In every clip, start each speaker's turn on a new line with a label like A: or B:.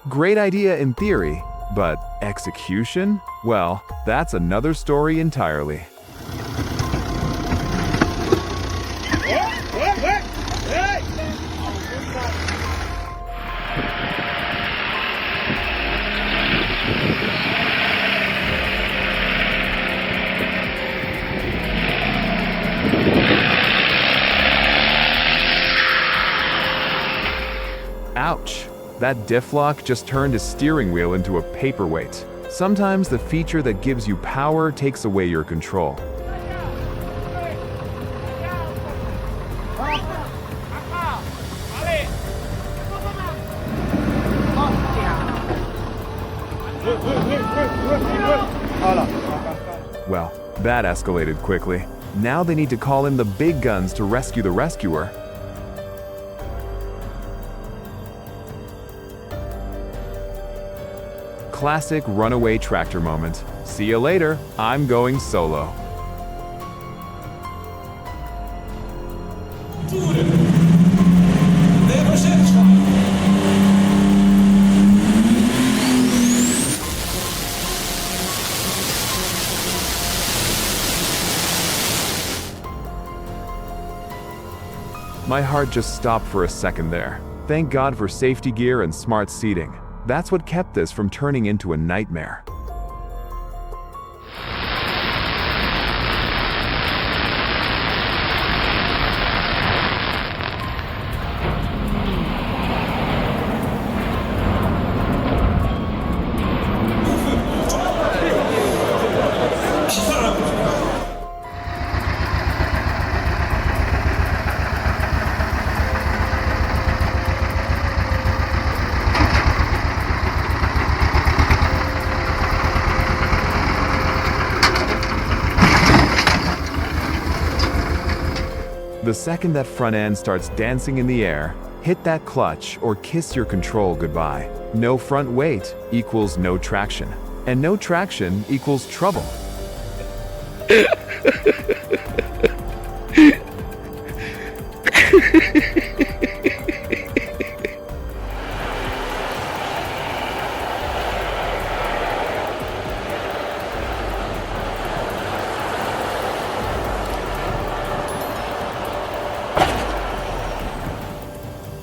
A: Great idea in theory, but execution? Well, that's another story entirely. Ouch! That diff lock just turned a steering wheel into a paperweight. Sometimes the feature that gives you power takes away your control. Well, that escalated quickly. Now they need to call in the big guns to rescue the rescuer. Classic runaway tractor moment. See you later, I'm going solo. My heart just stopped for a second there. Thank God for safety gear and smart seating. That's what kept this from turning into a nightmare. The second that front end starts dancing in the air, hit that clutch or kiss your control goodbye. No front weight equals no traction, and no traction equals trouble.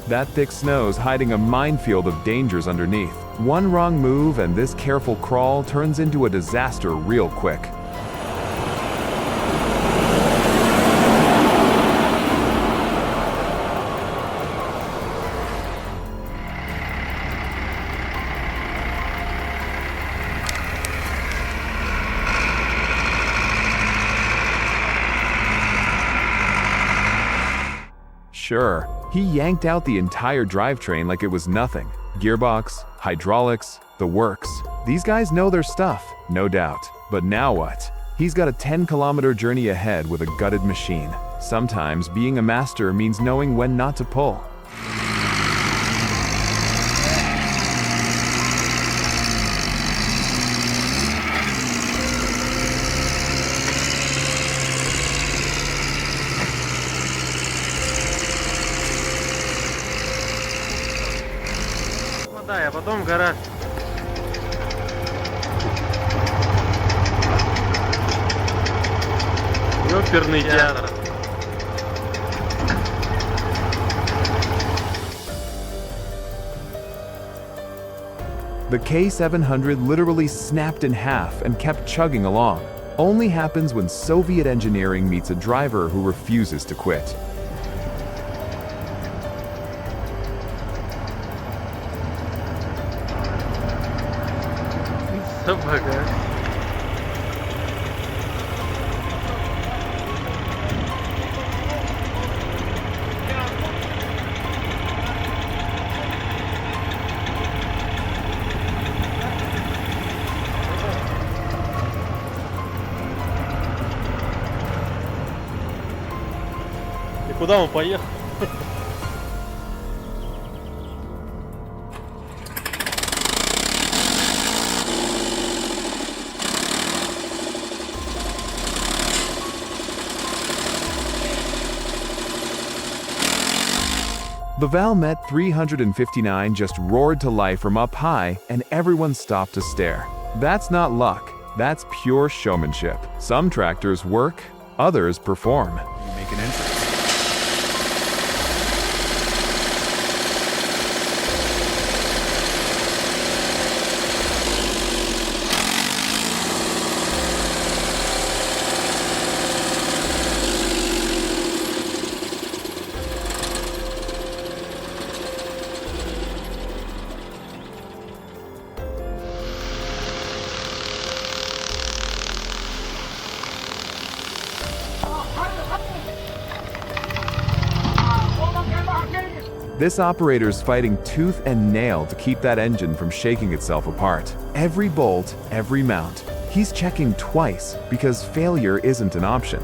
A: That thick snow's hiding a minefield of dangers underneath. One wrong move and this careful crawl turns into a disaster real quick. Sure, he yanked out the entire drivetrain like it was nothing. Gearbox, hydraulics, the works. These guys know their stuff, no doubt. But now what? He's got a 10-kilometer journey ahead with a gutted machine. Sometimes being a master means knowing when not to pull.
B: А потом в гараж. Оперный театр.
A: The K700 literally snapped in half and kept chugging along. Only happens when Soviet engineering meets a driver who refuses to quit.
B: Собака. И куда он поехал?
A: The Valmet 359 just roared to life from up high, and everyone stopped to stare. That's not luck, that's pure showmanship. Some tractors work, others perform. You make an entrance. This operator's fighting tooth and nail to keep that engine from shaking itself apart. Every bolt, every mount. He's checking twice because failure isn't an option.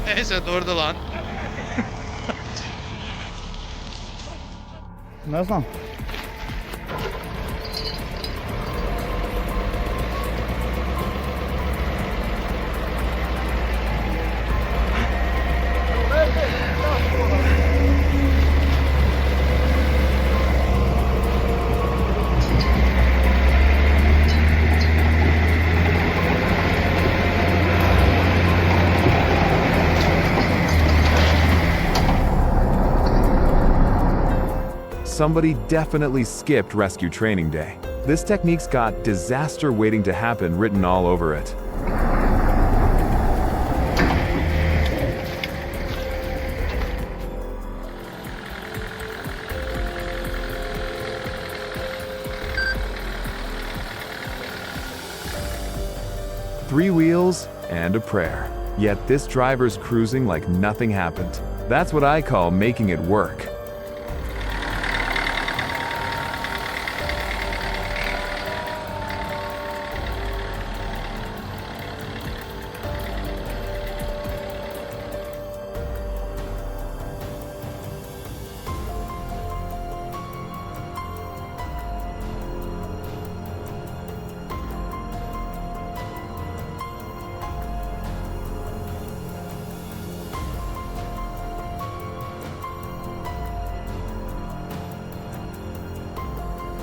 C: Neyse durdu lan.
D: Nasıl?
A: Somebody definitely skipped rescue training day. This technique's got disaster waiting to happen written all over it. Three wheels and a prayer. Yet this driver's cruising like nothing happened. That's what I call making it work.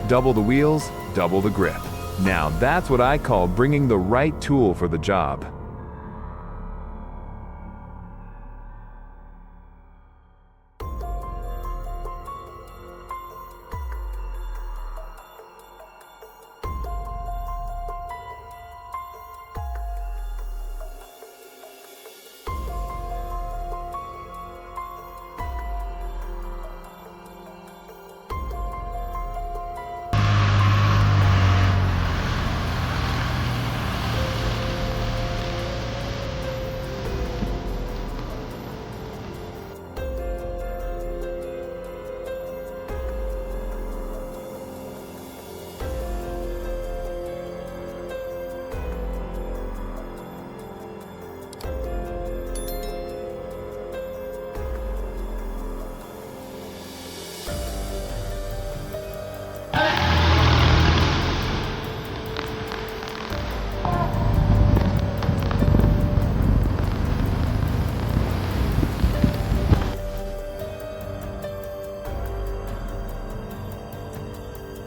A: Double the wheels, double the grip. Now that's what I call bringing the right tool for the job.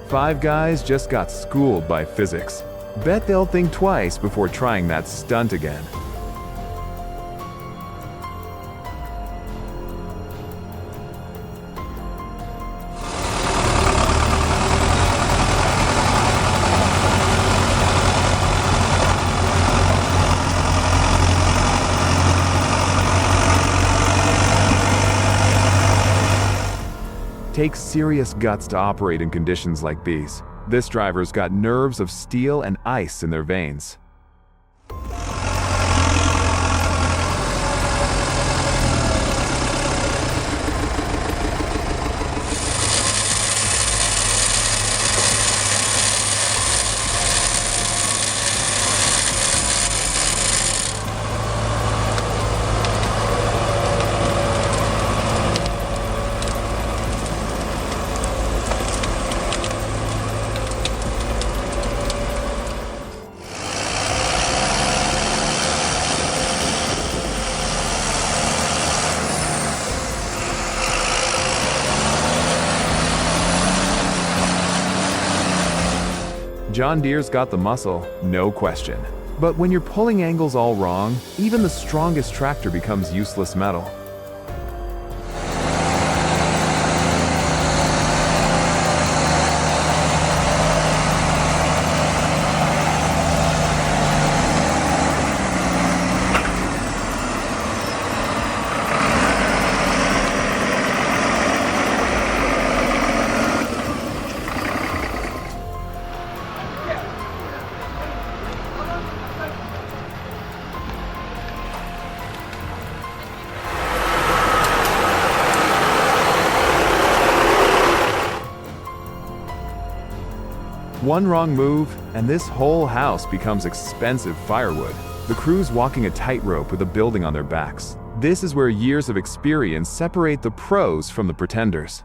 A: Five guys just got schooled by physics. Bet they'll think twice before trying that stunt again. Takes serious guts to operate in conditions like these. This driver's got nerves of steel and ice in their veins. John Deere's got the muscle, no question. But when you're pulling angles all wrong, even the strongest tractor becomes useless metal. One wrong move, and this whole house becomes expensive firewood. The crew's walking a tightrope with a building on their backs. This is where years of experience separate the pros from the pretenders.